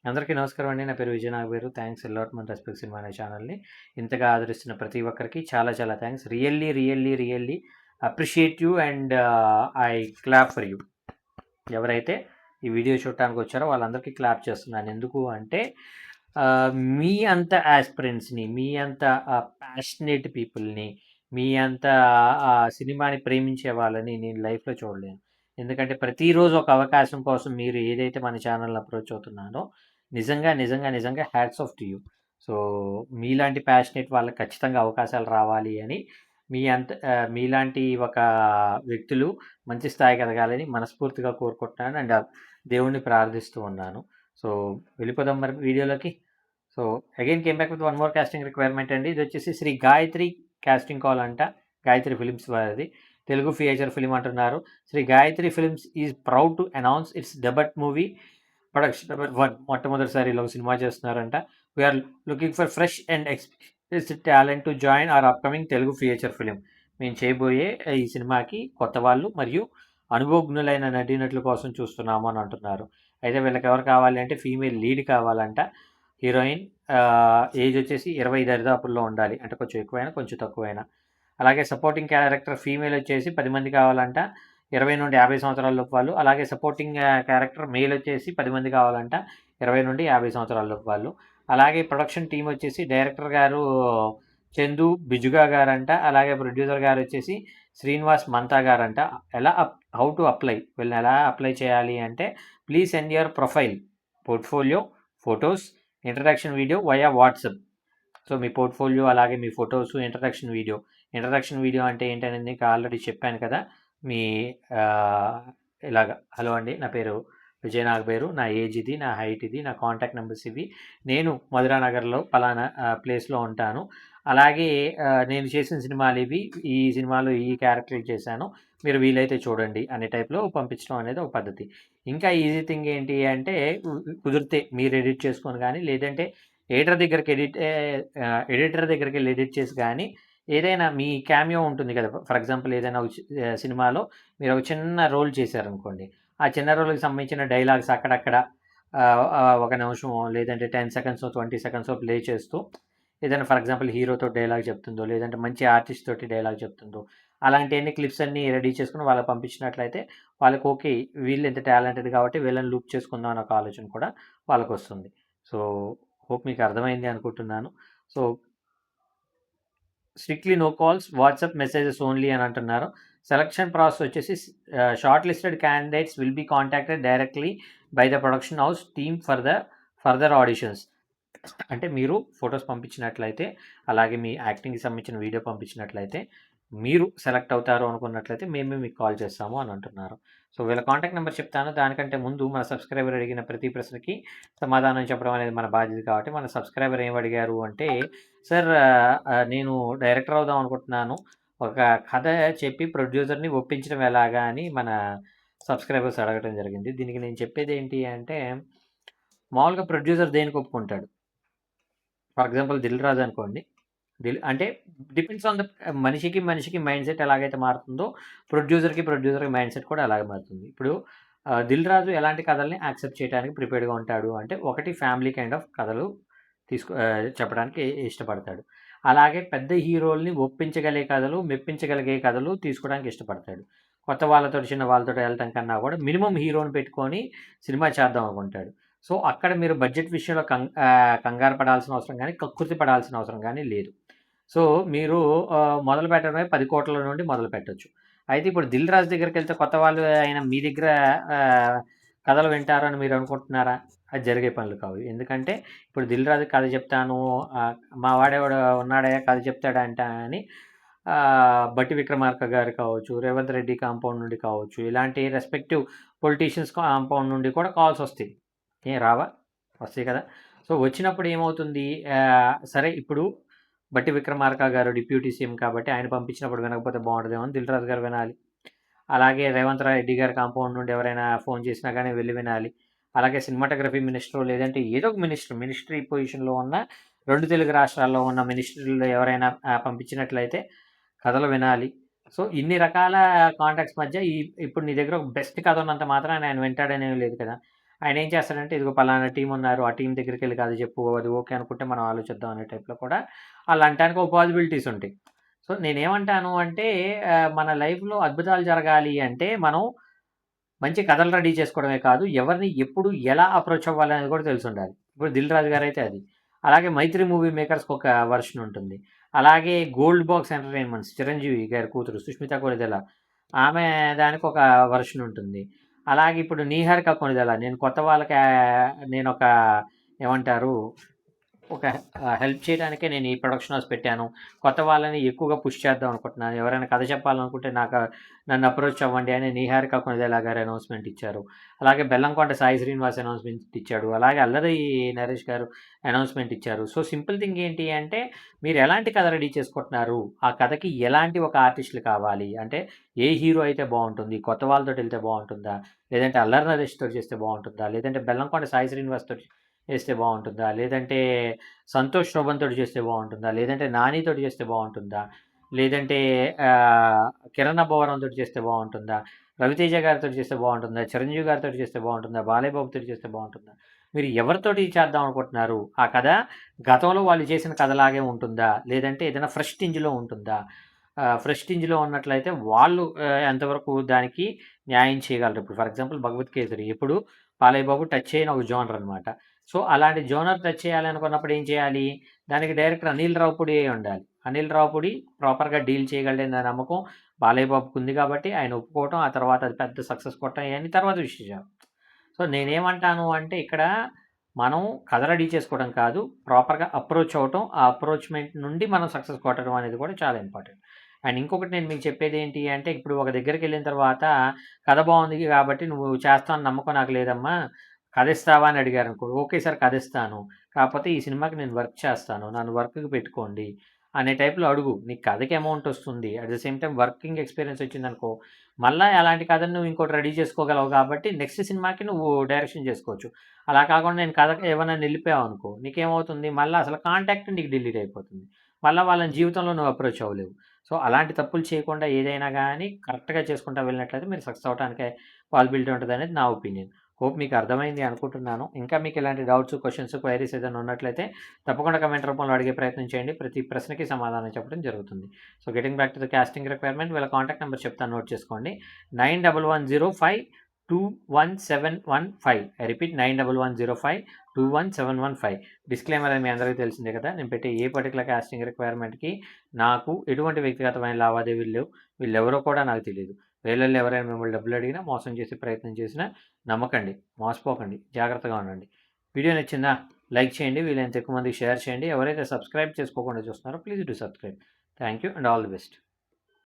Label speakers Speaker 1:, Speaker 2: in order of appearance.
Speaker 1: అందరికీ నమస్కారం అండి. నా పేరు విజయ్ నాగబేరు. థ్యాంక్స్ ఎ లాట్ మన రెస్పెక్ట్ సినిమా అనే ఛానల్‌ని ఇంతగా ఆదరిస్తున్న ప్రతి ఒక్కరికి చాలా చాలా thanks. Really appreciate you and I clap for you. ఎవరైతే ఈ వీడియో చూడటానికి వచ్చారో వాళ్ళందరికీ క్లాప్ చేస్తున్నాను. ఎందుకు అంటే మీ అంత యాస్పిరెంట్స్‌ని, మీ అంత ప్యాషనేట్ పీపుల్‌ని, మీ అంత సినిమాని ప్రేమించే వాళ్ళని నేను లైఫ్‌లో చూడలేను. ఎందుకంటే ప్రతిరోజు ఒక అవకాశం కోసం మీరు ఏదైతే మన ఛానల్‌ని అప్రోచ్ అవుతున్నారో నిజంగా hats off to you. So మీలాంటి ప్యాషనేట్ వాళ్ళకి ఖచ్చితంగా అవకాశాలు రావాలి అని మీలాంటి ఒక వ్యక్తులు మంచి స్థాయికి ఎదగాలని మనస్ఫూర్తిగా కోరుకుంటున్నాను అండ్ దేవుణ్ణి ప్రార్థిస్తూ ఉన్నాను. సో వెళ్ళిపోదాం మరి వీడియోలోకి. So again came back with one more casting requirement అండి. ఇది వచ్చేసి శ్రీ గాయత్రి కాస్టింగ్ కాల్ అంట. గాయత్రి ఫిలిమ్స్ వారిది. తెలుగు ఫీచర్ ఫిలిం అంటున్నారు. Shri Gayatri films is proud to announce its debut movie production number 1 మొట్టమొదటిసారి ఇలా సినిమా చేస్తున్నారంట. We are looking for fresh and experienced talent to join our upcoming Telugu feature film. మేము చేయబోయే ఈ సినిమాకి కొత్త వాళ్ళు మరియు అనుభవజ్ఞులైన నటీనటుల కోసం చూస్తున్నాము అని అంటున్నారు. అయితే వీళ్ళకి ఎవరు కావాలి అంటే ఫీమేల్ లీడ్ కావాలంట. హీరోయిన్ ఏజ్ వచ్చేసి 20 దరిదాపుల్లో ఉండాలి. అంటే కొంచెం ఎక్కువైనా కొంచెం తక్కువైనా. అలాగే సపోర్టింగ్ క్యారెక్టర్ ఫీమేల్ వచ్చేసి 10 మంది కావాలంట. 20 నుండి 50 సంవత్సరాల లోపు వాళ్ళు. అలాగే సపోర్టింగ్ క్యారెక్టర్ మేల్ వచ్చేసి 10 మంది కావాలంట. 20 నుండి 50 సంవత్సరాల లోపు వాళ్ళు. అలాగే ప్రొడక్షన్ టీం వచ్చేసి డైరెక్టర్ గారు చందు బిజుగా గారంట. అలాగే ప్రొడ్యూసర్ గారు వచ్చేసి శ్రీనివాస్ మంతా గారంట. హౌ టు అప్లై, వీళ్ళని ఎలా అప్లై చేయాలి అంటే please send your profile, portfolio, photos, introduction video via WhatsApp. So me portfolio అలాగే మీ ఫొటోస్, ఇంట్రడక్షన్ వీడియో అంటే ఏంటనేది మీకు ఆల్రెడీ చెప్పాను కదా. మీ ఇలాగ హలో అండి, నా పేరు విజయ్ నాగబేరు, నా ఏజ్ ఇది, నా హైట్ ఇది, నా కాంటాక్ట్ నెంబర్స్ ఇవి, నేను మధురానగర్లో పలానా ప్లేస్లో ఉంటాను, అలాగే నేను చేసిన సినిమాలు ఇవి, ఈ సినిమాలో ఈ క్యారెక్టర్లు చేశాను, మీరు వీలైతే చూడండి అనే టైప్లో పంపించడం అనేది ఒక పద్ధతి. ఇంకా ఈజీ థింగ్ ఏంటి అంటే కుదిరితే మీరు ఎడిట్ చేసుకొని కానీ లేదంటే ఎడిటర్ దగ్గరికి వెళ్ళి ఎడిట్ చేసి కానీ ఏదైనా మీ క్యామియో ఉంటుంది కదా. ఫర్ ఎగ్జాంపుల్ ఏదైనా సినిమాలో మీరు ఒక చిన్న రోల్ చేశారనుకోండి, ఆ చిన్న రోల్కి సంబంధించిన డైలాగ్స్ అక్కడక్కడ ఒక నిమిషం లేదంటే 10 సెకండ్స్ 20 సెకండ్స్ ప్లే చేస్తూ ఏదైనా ఫర్ ఎగ్జాంపుల్ హీరోతో డైలాగ్ చెప్తుందో లేదంటే మంచి ఆర్టిస్ట్ తోటి డైలాగ్ చెప్తుందో అలాంటి క్లిప్స్ అన్నీ రెడీ చేసుకుని వాళ్ళకి పంపించినట్లయితే వాళ్ళకి ఓకే, వీళ్ళు ఎంత టాలెంటెడ్ కాబట్టి వీళ్ళని లూప్ చేసుకుందాం అనే ఒక ఆలోచన కూడా వాళ్ళకు వస్తుంది. సో హోప్ మీకు అర్థమైంది అనుకుంటున్నాను. So strictly no calls, WhatsApp messages only అని అంటున్నారు. సెలక్షన్ ప్రాసెస్ వచ్చేసి short listed candidates will be contacted directly by the production house team for the further auditions. అంటే మీరు ఫొటోస్ పంపించినట్లయితే అలాగే మీ యాక్టింగ్కి సంబంధించిన వీడియో పంపించినట్లయితే మీరు సెలెక్ట్ అవుతారు అనుకున్నట్లయితే మేమే మీకు కాల్ చేస్తాము అని అంటున్నారు. సో వీళ్ళ కాంటాక్ట్ నెంబర్ చెప్తాను. దానికంటే ముందు మన సబ్స్క్రైబర్ అడిగిన ప్రతి ప్రశ్నకి సమాధానం చెప్పడం అనేది మన బాధ్యత కాబట్టి మన సబ్స్క్రైబర్ ఏం అడిగారు అంటే, సార్ నేను డైరెక్టర్ అవుదాం అనుకుంటున్నాను, ఒక కథ చెప్పి ప్రొడ్యూసర్ని ఒప్పించడం ఎలాగా అని మన సబ్స్క్రైబర్స్ అడగడం జరిగింది. దీనికి నేను చెప్పేది ఏంటి అంటే మామూలుగా ప్రొడ్యూసర్ దేనికి ఒప్పుకుంటాడు. ఫర్ ఎగ్జాంపుల్ దిల్ రాజు అనుకోండి, అంటే డిపెండ్స్ ఆన్ ద మనిషికి మైండ్ సెట్ ఎలాగైతే మారుతుందో ప్రొడ్యూసర్కి మైండ్ సెట్ కూడా అలాగే మారుతుంది. ఇప్పుడు దిల్ రాజు ఎలాంటి కథల్ని యాక్సెప్ట్ చేయడానికి ప్రిపేర్డ్గా ఉంటాడు అంటే ఒకటి ఫ్యామిలీ కైండ్ ఆఫ్ కథలు చెప్పడానికి ఇష్టపడతాడు. అలాగే పెద్ద హీరోల్ని ఒప్పించగలిగే కథలు, మెప్పించగలిగే కథలు తీసుకోవడానికి ఇష్టపడతాడు. కొత్త వాళ్ళతో చిన్న వాళ్ళతో వెళ్ళటం కన్నా కూడా మినిమం హీరోని పెట్టుకొని సినిమా చేద్దాం అనుకుంటాడు. సో అక్కడ మీరు బడ్జెట్ విషయంలో కంగారు పడాల్సిన అవసరం కానీ కక్కుర్తి పడాల్సిన అవసరం కానీ లేదు. సో మీరు మొదలు పెట్టడమే 10 కోట్ల నుండి మొదలు పెట్టచ్చు. అయితే ఇప్పుడు దిల్ రాజు దగ్గరికి వెళ్తే కొత్త వాళ్ళు ఆయన మీ దగ్గర కథలు వింటారు అని మీరు అనుకుంటున్నారా? అది జరిగే పనులు కావు. ఎందుకంటే ఇప్పుడు దిల్ రాజు కథ చెప్తాను, మా వాడేవాడు ఉన్నాడే కథ చెప్తాడంట అని బట్టి విక్రమార్క గారు కావచ్చు, రేవంత్ రెడ్డి కాంపౌండ్ నుండి కావచ్చు, ఇలాంటి రెస్పెక్టివ్ పొలిటీషియన్స్ కాంపౌండ్ నుండి కూడా కాల్స్ వస్తాయి. ఏం రావా? వస్తాయి కదా. సో వచ్చినప్పుడు ఏమవుతుంది, సరే ఇప్పుడు బట్టి విక్రమార్క గారు డిప్యూటీ సీఎం కాబట్టి ఆయన పంపించినప్పుడు వినకపోతే బాగుంటుందేమో అని దిల్ రాజు గారు వినాలి. అలాగే రేవంత్ రెడ్డి గారి కాంపౌండ్ నుండి ఎవరైనా ఫోన్ చేసినా కానీ వెళ్ళి వినాలి. అలాగే సినిమాటోగ్రఫీ మినిస్టర్ లేదంటే ఏదో ఒక మినిస్ట్రీ పొజిషన్లో ఉన్న 2 తెలుగు రాష్ట్రాల్లో ఉన్న మినిస్ట్రీలో ఎవరైనా పంపించినట్లయితే కథలు వినాలి. సో ఇన్ని రకాల కాంటాక్ట్స్ మధ్య ఇప్పుడు నీ దగ్గర ఒక బెస్ట్ కథ ఉన్నంత మాత్రాన ఆయన వింటాడనేవి లేదు కదా. ఆయన ఏం చేస్తాడంటే, ఇదిగో పలానా టీమ్ ఉన్నారు, ఆ టీమ్ దగ్గరికెళ్ళి కథ చెప్పు, అది ఓకే అనుకుంటే మనం ఆలోచిద్దాం అనే టైప్‌లో కూడా ఆళ్ళు అనటానికి ఒక పాసిబిలిటీస్ ఉంటాయి. సో, నేనేమంటాను అంటే మన లైఫ్‌లో అద్భుతాలు జరగాలి అంటే మనం మంచి కథలు రెడీ చేసుకోవడమే కాదు, ఎవరిని ఎప్పుడు ఎలా అప్రోచ్ అవ్వాలనేది కూడా తెలిసుండాలి. ఇప్పుడు 'దిల్ రాజు' గారైతే అది. అలాగే 'మైత్రి' మూవీ మేకర్స్‌కి ఒక వెర్షన్ ఉంటుంది. అలాగే 'గోల్డ్ బాక్స్ ఎంటర్‌టైన్‌మెంట్స్' చిరంజీవి గారి కూతురు 'సుష్మిత కొణిదెల' ఆమె దానికొక వెర్షన్ ఉంటుంది. అలాగే ఇప్పుడు 'నీహారిక కొణిదెల' నేను కొత్త వాళ్ళకి నేనొక ఏమంటారు ఒక హెల్ప్ చేయడానికే నేను ఈ ప్రొడక్షన్ హౌస్ పెట్టాను. కొత్త వాళ్ళని ఎక్కువగా పుష్ చేద్దాం అనుకుంటున్నాను. ఎవరైనా కథ చెప్పాలనుకుంటే నన్ను అప్రోచ్ అవ్వండి అని 'నీహారిక కొణిదెల' గారు అనౌన్స్‌మెంట్ ఇచ్చారు. అలాగే 'బెల్లంకొండ సాయి శ్రీనివాస్' అనౌన్స్‌మెంట్ ఇచ్చాడు. అలాగే 'అల్లరి నరేష్' గారు అనౌన్స్‌మెంట్ ఇచ్చారు. సో, సింపుల్ థింగ్ ఏంటి అంటే మీరు ఎలాంటి కథ రెడీ చేసుకుంటున్నారు? ఆ కథకి ఎలాంటి ఒక ఆర్టిస్టులు కావాలి? అంటే ఏ హీరో అయితే బావుంటుంది? కొత్త వాళ్ళతోటెళ్తే బావుంటుందా? లేదంటే 'అల్లరి నరేష్' తోటి చేస్తే బావుంటుందా? లేదంటే 'బెల్లంకొండ సాయి శ్రీనివాస్' తోటి చేస్తే బావుంటుందా? లేదంటే 'సంతోష్ శోభన్' తోటి చేస్తే బావుంటుందా? లేదంటే 'నాని' తోటి చేస్తే బావుంటుందా? లేదంటే 'కిరణ్ అబ్బవరం' తోటి చేస్తే బావుంటుందా? 'రవితేజ' గారితోటి చేస్తే బావుంటుందా? 'చిరంజీవి' గారితోటి చేస్తే బావుంటుందా? 'బాలయ్య బాబు' తోటి చేస్తే బావుంటుందా? మీరు ఎవరితోటి చేద్దాం అనుకుంటున్నారు? ఆ కథ గతంలో వాళ్ళు చేసిన కథలాగే ఉంటుందా? లేదంటే ఏదైనా ఫ్రెష్ టింజ్‌లో ఉంటుందా? ఫ్రెష్ టింజ్‌లో ఉన్నట్లయితే వాళ్ళు ఎంతవరకు దానికి న్యాయం చేయగలరు? ఇప్పుడు ఫర్ ఎగ్జాంపుల్ 'భగవత్ కేసరి' ఇప్పుడు బాలయ్య బాబు టచ్ చేయని ఒక జోనర్ అనమాట. సో, అలాంటి జోనర్ టచ్ చేయాలనుకున్నప్పుడు ఏం చేయాలి? దానికి డైరెక్టర్ అనిల్ రావిపూడి అయ్యుండాలి. అనిల్ రావిపూడి ప్రాపర్‌గా డీల్ చేయగలడనే నమ్మకం బాలయ్య బాబుకి ఉంది కాబట్టి ఆయన ఒప్పుకోవటం, ఆ తర్వాత అది పెద్ద సక్సెస్ కొట్టడం ఇయన్నీ తర్వాత విషయాలు. సో, నేనేమంటాను అంటే ఇక్కడ మనం కథ రెడీ చేసుకోవడం కాదు, ప్రాపర్‌గా అప్రోచ్ అవ్వటం, ఆ అప్రోచ్‌మెంట్ నుండి మనం సక్సెస్ కొట్టడం అనేది కూడా చాలా ఇంపార్టెంట్. అండ్ ఇంకొకటి నేను మీకు చెప్పేదేంటి అంటే, ఇప్పుడు ఒక దగ్గరికెళ్ళిన తర్వాత కథ బావుంది కాబట్టి నువ్వు చేస్తావు అని నమ్మకం నాకు లేదమ్మా, కథ ఇస్తావా అని అడిగారనుకో, ఓకే సార్ కథ ఇస్తాను. కాకపోతే ఈ సినిమాకి నేను వర్క్ చేస్తాను. నన్ను వర్క్‌కి పెట్టుకోండి అనే టైప్‌లో అడుగు. నీకు కథకి అమౌంట్ వస్తుంది. At the same time working experience వచ్చిందనుకో, మళ్ళా అలాంటి కథను నువ్వు ఇంకోటి రెడీ చేసుకోగలవు కాబట్టి నెక్స్ట్ సినిమాకి నువ్వు డైరెక్షన్ చేసుకోవచ్చు. అలా కాకుండా నేను కథకి ఏమన్నా నిలిపావనుకో, నీకేమవుతుంది మళ్ళా అసలు కాంటాక్ట్ నీకు డిలీట్ అయిపోతుంది. మళ్ళా వాళ్ళని జీవితంలో నువ్వు అప్రోచ్ అవ్వలేవు. సో, అలాంటి తప్పులు చేయకుండా ఏదైనా గానీ కరెక్ట్‌గా చేసుకుంటా వెళ్ళినట్లయితే మీరు సక్సెస్ అవ్వటానికే పాసిబిలిటీ ఉంటదనేది నా ఒపీనియన్. హోప్ మీకు అర్థమైంది అనుకుంటున్నాను. ఇంకా మీకు ఇలాంటి డౌట్స్, క్వెషన్స్, క్వైరీస్ ఏదైనా ఉన్నట్లయితే తప్పకుండా కామెంట్ రూపంలో అడిగే ప్రయత్నం చేయండి. ప్రతి ప్రశ్నకి సమాధానం చెప్పడం జరుగుతుంది. So, getting back to the casting requirement వీళ్ళ కాంటాక్ట్ నంబర్ చెప్తాను నోట్ చేసుకోండి. 9110521715. I repeat 9110521715. డిస్క్లైమర్ అని మీ అందరికీ తెలిసిందే కదా! నేను పెట్టే ఏ పర్టిక్యులర్ కాస్టింగ్ రిక్వైర్మెంట్‌కి నాకు ఎటువంటి వ్యక్తిగతమైన లావాదేవీలు లేవు. వీళ్ళెవరో కూడా నాకు తెలీదు. వీళ్ళల్లో ఎవరైనా మిమ్మల్ని డబ్బులు అడిగినా, మోసం చేసే ప్రయత్నం చేసినా నమ్మకండి. మోసపోకండి. జాగ్రత్తగా ఉండండి. వీడియో నచ్చిందా? లైక్ చేయండి. వీలైనంత ఎక్కువ మందికి షేర్ చేయండి. ఎవరైతే సబ్స్క్రైబ్ చేసుకోకుండా చూస్తున్నారో please do subscribe. Thank you and all the best.